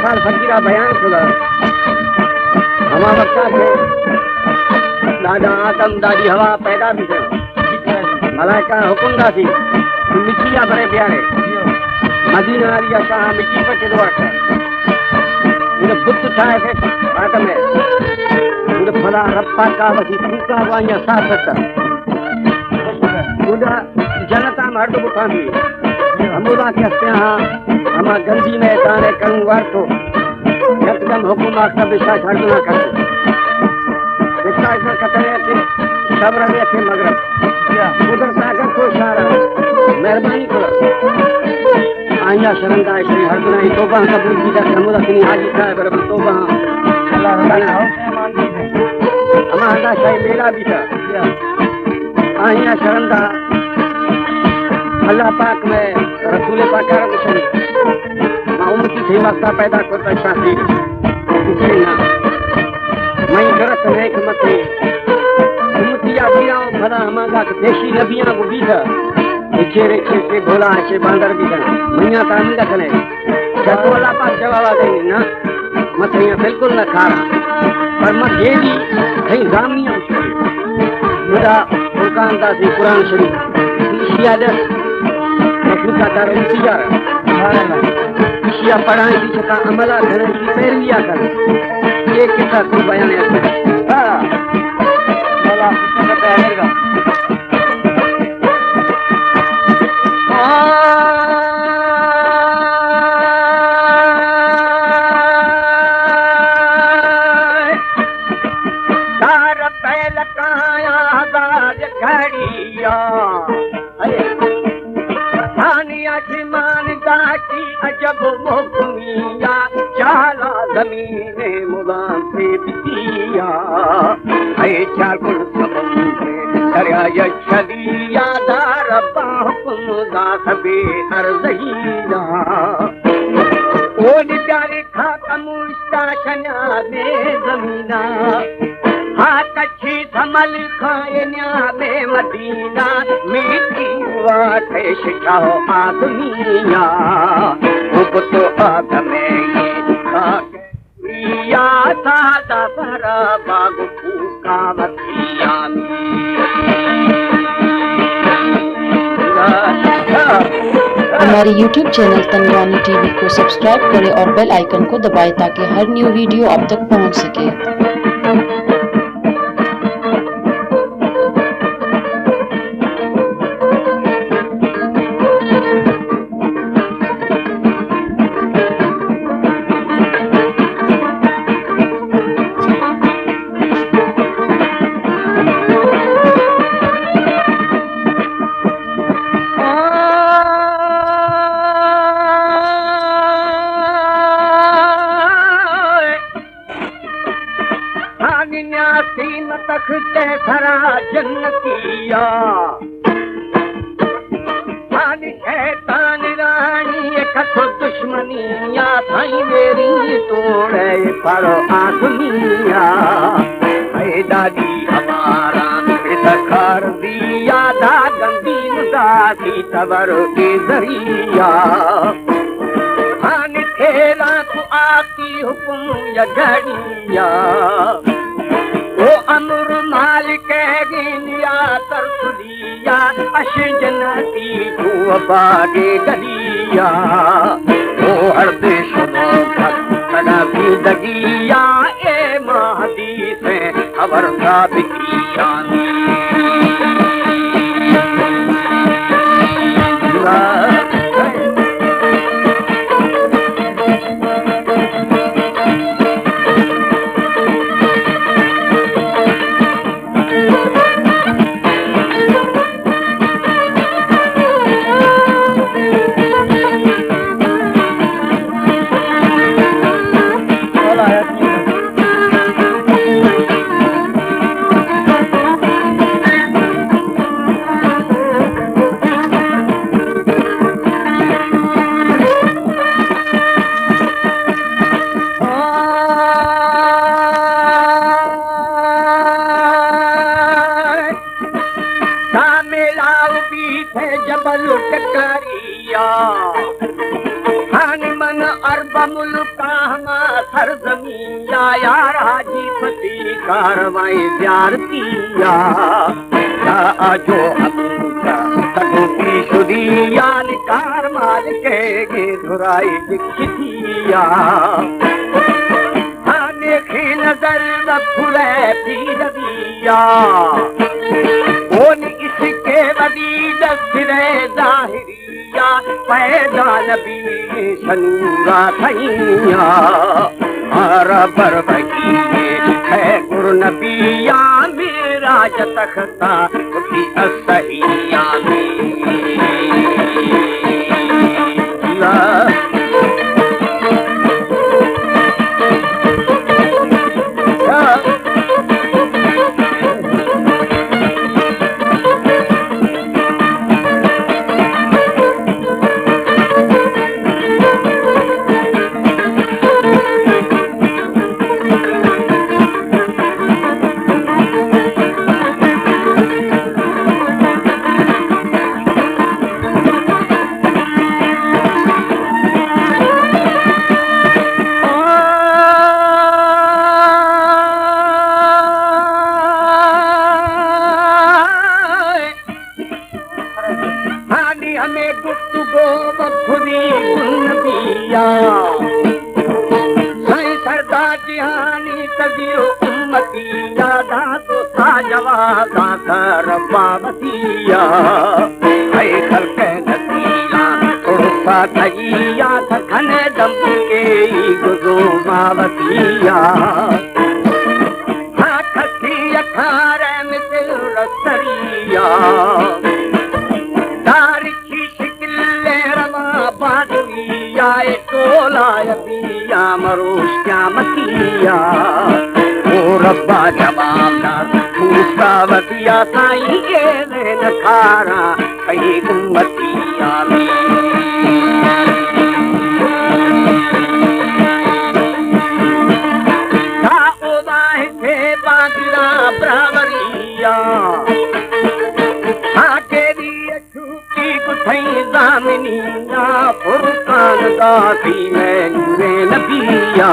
साल फकीरा बयान खुदा हमा वक्ता थे दादा आदम दादी हवा पैदा भी थे मलाइका हुकुम दा थी मिट्टिया बड़े प्यारे मदीना वाली शाह मिट्टी पर चलो आता उन्हें बुद्ध ठाए थे बात में उन्हें फला रप्पा का वही फूका वाया साथ उन्हें जनता मर्द बुठा दी हमोदा कहते हैं हमा गंदी में दाने करूं वार्तो यकदम हुकुम आखा बिशा छाड़ना करते बिशा ऐसा कतरे थे सब रहे थे मगरब उधर सागर को इशारा मेहरबानी करो आया शरंदा श्री हरदना ही तोबा कबूल की जा हमोदा किनी हाजी साहब बराबर तोबा अल्लाह ताला हौसले मान दी है हमारा शाही मेला भी था आया शरंदा अल्लाह पाक में रसूल पाक का उम्मती थी वक्ता पैदा करता शादी ना मैं गरत नेक मथे उम्मतिया बिया भला हमारा देशी नबियां को भी था चेहरे से भोला से बांदर भी था मैया का नहीं रखने जब अल्लाह पाक जवाब देंगे ना मथे बिल्कुल न खारा पर मत ये भी कहीं जामिया मेरा फुरकान दा से कुरान शरीफ शियादत का दार इंतजार शिया पढ़ाई की जगह अमला करने की पैरविया कर ये किस्सा को बयान है हां वाला कुछ बताएगा दार पहल काया दार घड़िया अजब मोहकुमिया चाला जमीने मुदान से बितिया ऐ चाकुल सबंदे दरिया यशलिया दार बाहुकुम दास बे अर्जहिया ओली प्यारे खाता मुस्ताशना में जमीना हाथ अच्छी धमल खाए न्यामे मदीना मीठी वाटे शिकाओ आदमिया उब तो आदमे ये सादा भरा बाग फूका मथिया हमारे YouTube चैनल तनवानी टीवी को सब्सक्राइब करें और बेल आइकन को दबाएं ताकि हर न्यू वीडियो आप तक पहुंच सके। तखते भरा जन्नतिया हाली शैतान रानी कथो दुश्मनिया भाई मेरी तोड़े परो आदमिया ऐ दादी हमारा दखर दिया दा गंदी मुदादी तबर के जरिया हानी खेला तू आती हुकुम या घड़िया ओ अमर मालिक गिनिया तरसुलिया अश जन्नती तू बागे गलिया ओ हर देश सदा भी दगिया ए महदी से खबर साबितिया जबल टकरिया हान मन अरब मुल्का हम सरजमिया यार हाजी फती कारवाई ज़ियारतिया आजो हमका तगुकी शुदिया निकार माल के धुराई दिखतिया हाने की नजर न फुले पीरदिया ओन इसके वदी दस्तरे ज़ाहिरिया पैदा नबी सनूरा थैया हरा बरबकी है गुरु नबिया मेरा जतखता उठी असहिया हमें गुफ्तगू बखुदी नबिया साईं सरदार जिहानी तज़ीरो उम्मतिया दातो साजवादा कर बाबतिया है खल्क नदिया उर्फा थैया थखन दम के गुजो बाबतिया हाँ खसी अखार मिसल रस्तरिया टोलाया मरोश क्या मतिया ओ रब्बा जवाबदा दूसरा वतिया साईं के नखारा कहीं उम्मतिया थे बागिरा ब्रावरिया ज़ामिनिया फुरकान दासी में नबिया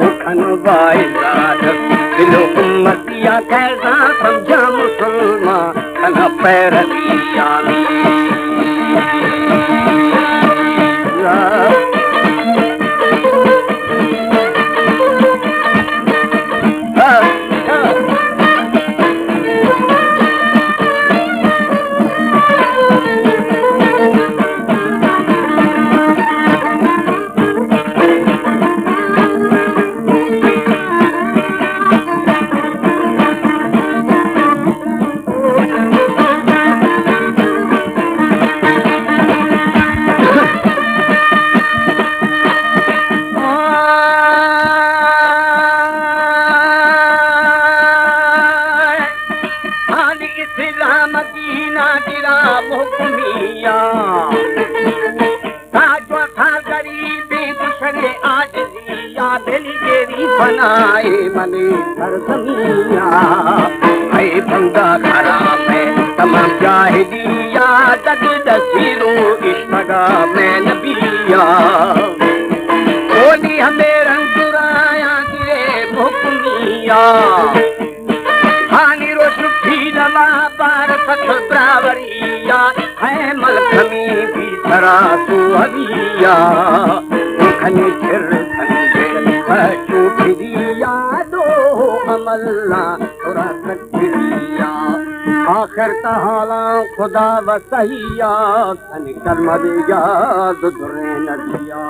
उखन बाइज़ाद दिलो उम्मतिया कैसा समझा मुसलमान खना पैरतिया मदीना गिरा मुकमिया ताजो था गरीबी दुशरे आजिया दिली तेरी बनाए मने सरजमिया है बंदा खराब है तमाम जाहिलिया दग दसीरो इश्क़ा में नबिया ओली हमें रंगुराया गिरे मुकमिया हानी रोशु लमा बार सख ब्रावरिया है मलखमी भी धरा तू अविया खनी चिर चूठिया दो अमल्ला थोड़ा तकरिया आखिर तहाला खुदा वसहिया खनी कर्म दिया दुरे नदिया